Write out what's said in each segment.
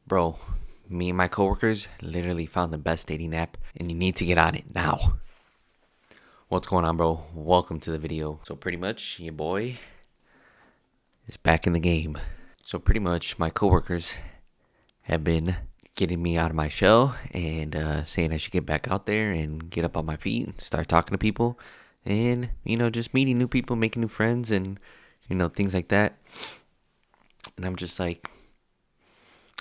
Bro, me and my coworkers literally found the best dating app, and you need to get on it now. What's going on, bro? Welcome to the video. So pretty much, your boy is back in the game. So pretty much, my coworkers have been getting me out of my shell and saying I should get back out there and get up on my feet and start talking to people and, just meeting new people, making new friends and, things like that. And I'm just like,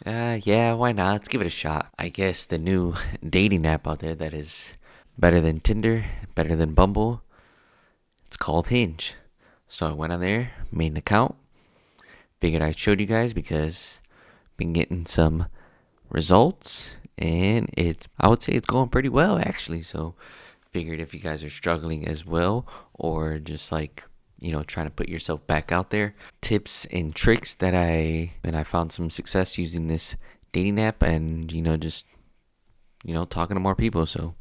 yeah, why not? Let's give it a shot. I guess the new dating app out there that is better than Tinder, better than Bumble, it's called Hinge. So I went on there, made an account, figured I'd show you guys because I've been getting some results and I would say it's going pretty well actually. So figured if you guys are struggling as well or just like trying to put yourself back out there, tips and tricks that I found some success using this dating app and just talking to more people. So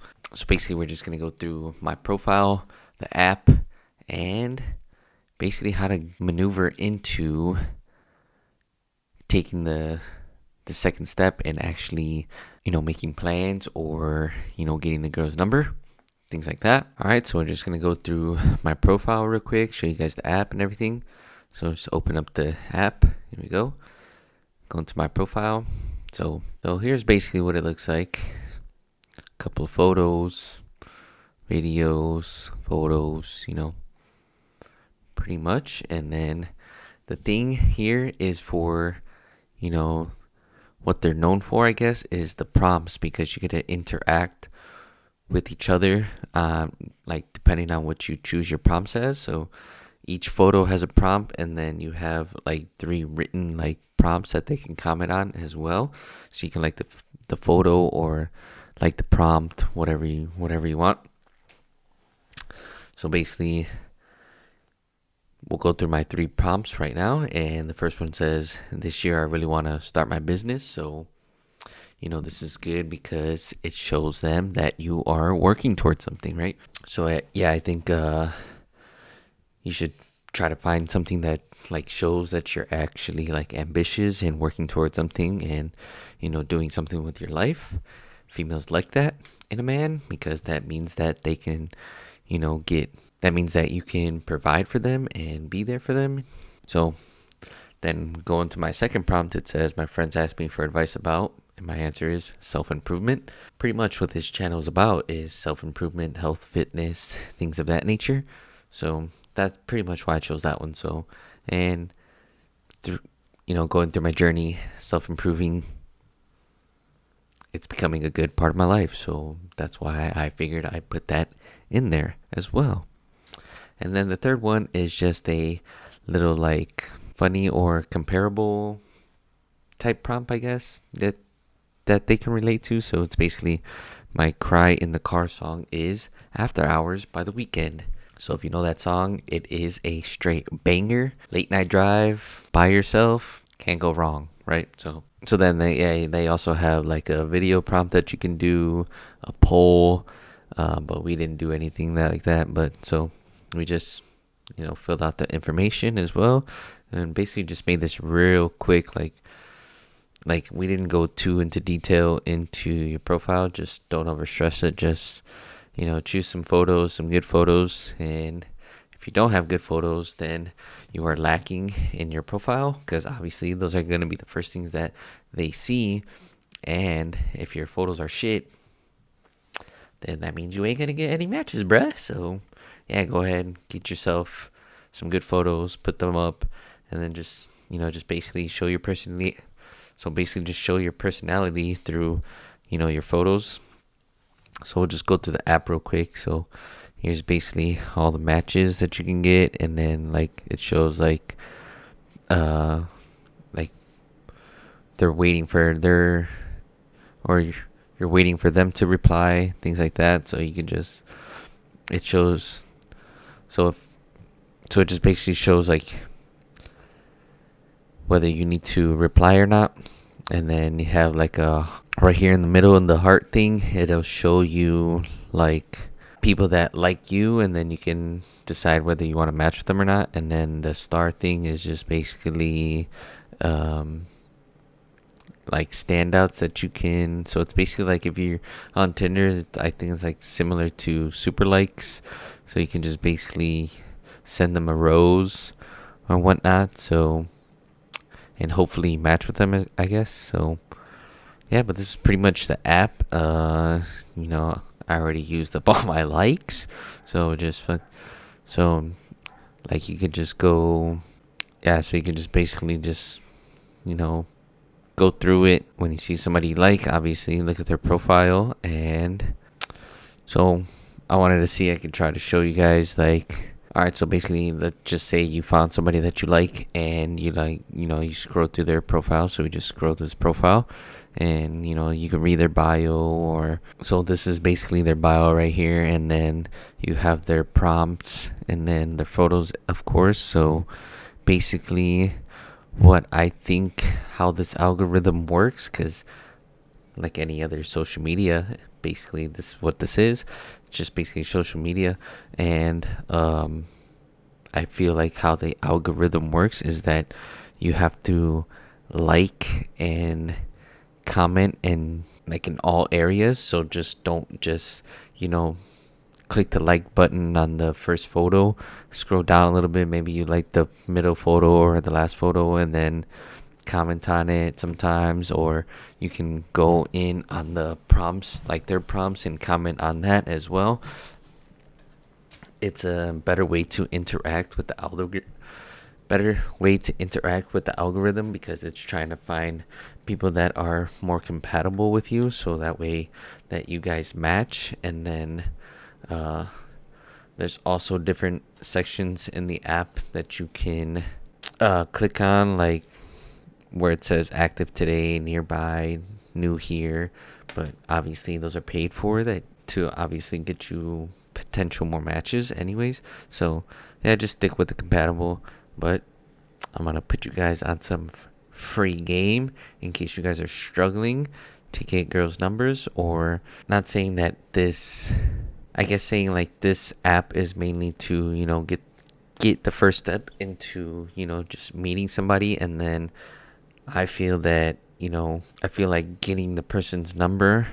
basically we're just going to go through my profile, the app, and basically how to maneuver into taking the second step and actually making plans or getting the girl's number, things like that. All right, so we're just going to go through my profile real quick, show you guys the app and everything. So just open up the app. Here we go. Go into my profile. So here's basically what it looks like. A couple of photos, videos, pretty much. And then the thing here is for, what they're known for, I guess, is the prompts because you get to interact with each other, like depending on what you choose your prompts as. So each photo has a prompt, and then you have like 3 written like prompts that they can comment on as well. So you can like the photo or like the prompt, whatever you want. So basically, we'll go through my 3 prompts right now, and the first one says, "This year I really want to start my business." So this is good because it shows them that you are working towards something, right? So I think you should try to find something that like shows that you're actually like ambitious and working towards something and doing something with your life. Females like that in a man because that means that they can that means that you can provide for them and be there for them. So then going to my second prompt, it says, "My friends asked me for advice about," and my answer is self-improvement. Pretty much what this channel is about is self-improvement, health, fitness, things of that nature. So that's pretty much why I chose that one. So, and through, going through my journey, self-improving, it's becoming a good part of my life. So that's why I figured I'd put that in there as well. And then the third one is just a little like funny or comparable type prompt, I guess, that they can relate to. So it's basically my cry in the car song is After Hours by The Weeknd. So if you know that song, it is a straight banger. Late night drive by yourself, can't go wrong, right? So then they also have like a video prompt that you can do, a poll, but we didn't do anything like that. But so we just filled out the information as well, and basically just made this real quick, like we didn't go too into detail into your profile. Just don't overstress it. Just choose some photos, some good photos, and if you don't have good photos, then you are lacking in your profile because obviously those are going to be the first things that they see. And if your photos are shit, then that means you ain't going to get any matches, bruh. So yeah, go ahead and get yourself some good photos, put them up, and then just basically show your personality. So basically just show your personality through your photos. So we'll just go through the app real quick. So here's basically all the matches that you can get, and then like it shows like they're waiting for you're waiting for them to reply, things like that. So you can just it shows so it just basically shows like whether you need to reply or not. And then you have like right here in the middle in the heart thing, it'll show you like people that like you, and then you can decide whether you want to match with them or not. And then the star thing is just basically like standouts that you can. So it's basically like if you're on Tinder, I think it's like similar to super likes. So you can just basically send them a rose or whatnot. So and hopefully match with them, I guess. So yeah, but this is pretty much the app. I already used up all my likes, so so like you could just go, yeah. So you can just basically just you know go through it when you see somebody you like. Obviously, look at their profile, and so I wanted to see. I could try to show you guys like. All right, so basically, let's just say you found somebody that you like, and you scroll through their profile. So we just scroll through his profile, and you can read their bio. Or so this is basically their bio right here, and then you have their prompts, and then their photos, of course. So basically, what I think how this algorithm works, because like any other social media, basically this is what this is. It's just basically social media, and I feel like how the algorithm works is that you have to like and comment in like in all areas. So just don't just click the like button on the first photo, scroll down a little bit, maybe you like the middle photo or the last photo, and then comment on it sometimes. Or you can go in on the prompts, like their prompts, and comment on that as well. It's a better way to interact with the algorithm, because it's trying to find people that are more compatible with you, so that way that you guys match. And then there's also different sections in the app that you can click on, like where it says active today, nearby, new here. But obviously those are paid for, that to obviously get you potential more matches anyways. So yeah, just stick with the compatible. But I'm gonna put you guys on some free game in case you guys are struggling to get girls' numbers. Or not saying that this, I guess saying like this app is mainly to get the first step into just meeting somebody. And then I feel that I feel like getting the person's number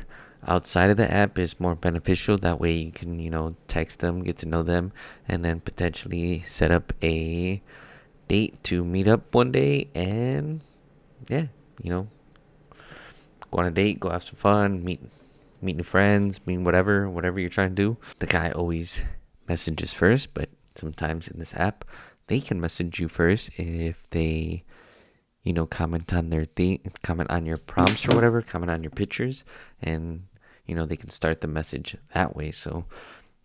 outside of the app is more beneficial. That way you can text them, get to know them, and then potentially set up a date to meet up one day. And yeah, go on a date, go have some fun, meet new friends, meet whatever you're trying to do. The guy always messages first, but sometimes in this app they can message you first if they comment on their thing, comment on your prompts or whatever, comment on your pictures, and they can start the message that way. So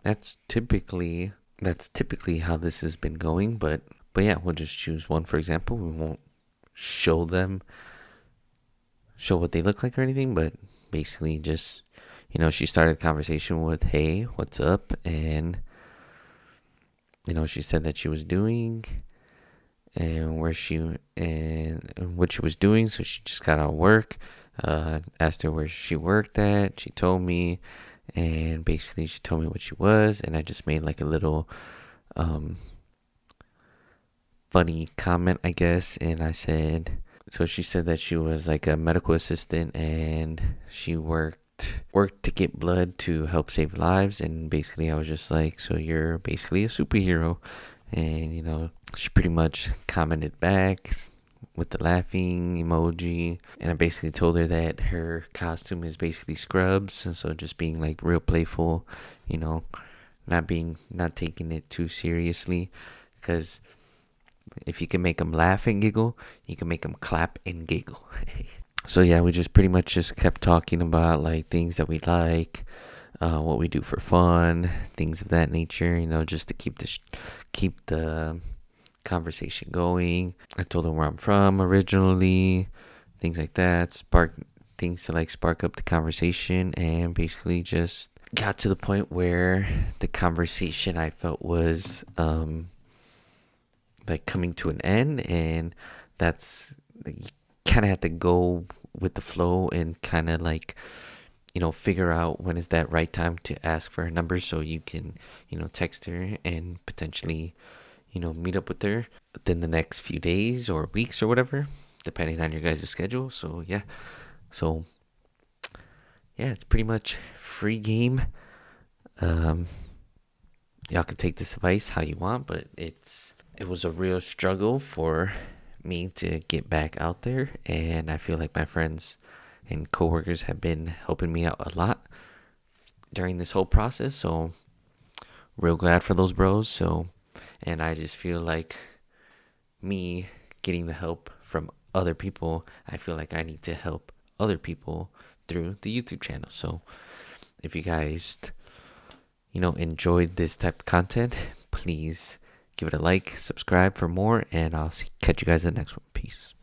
that's typically how this has been going. But yeah, we'll just choose one, for example. We won't show what they look like or anything, but basically just she started the conversation with, hey, what's up? And she said that she was doing and what she was doing. So she just got out of work. Asked her where she worked at. She told me, and basically she told me what she was, and I just made like a little funny comment, I guess. And I said, so she said that she was like a medical assistant, and she worked to get blood to help save lives. And basically I was just like, so you're basically a superhero. And she pretty much commented back with the laughing emoji. And I basically told her that her costume is basically Scrubs, and so just being like real playful, not taking it too seriously. Because if you can make them laugh and giggle, you can make them clap and giggle. So yeah, we just pretty much just kept talking about like things that we like, what we do for fun, things of that nature, just to keep the conversation going. I told her where I'm from originally, things like that, spark up the conversation. And basically just got to the point where the conversation I felt was like coming to an end. And that's, you kind of have to go with the flow and kind of like figure out when is that right time to ask for her number, so you can text her and potentially meet up with her within the next few days or weeks or whatever, depending on your guys' schedule. So yeah, So yeah, it's pretty much free game. Um, y'all can take this advice how you want, but it was a real struggle for me to get back out there, and I feel like my friends and coworkers have been helping me out a lot during this whole process. So real glad for those bros. So, and I just feel like me getting the help from other people, I feel like I need to help other people through the YouTube channel. So if you guys, enjoyed this type of content, please give it a like, subscribe for more, and I'll catch you guys in the next one. Peace.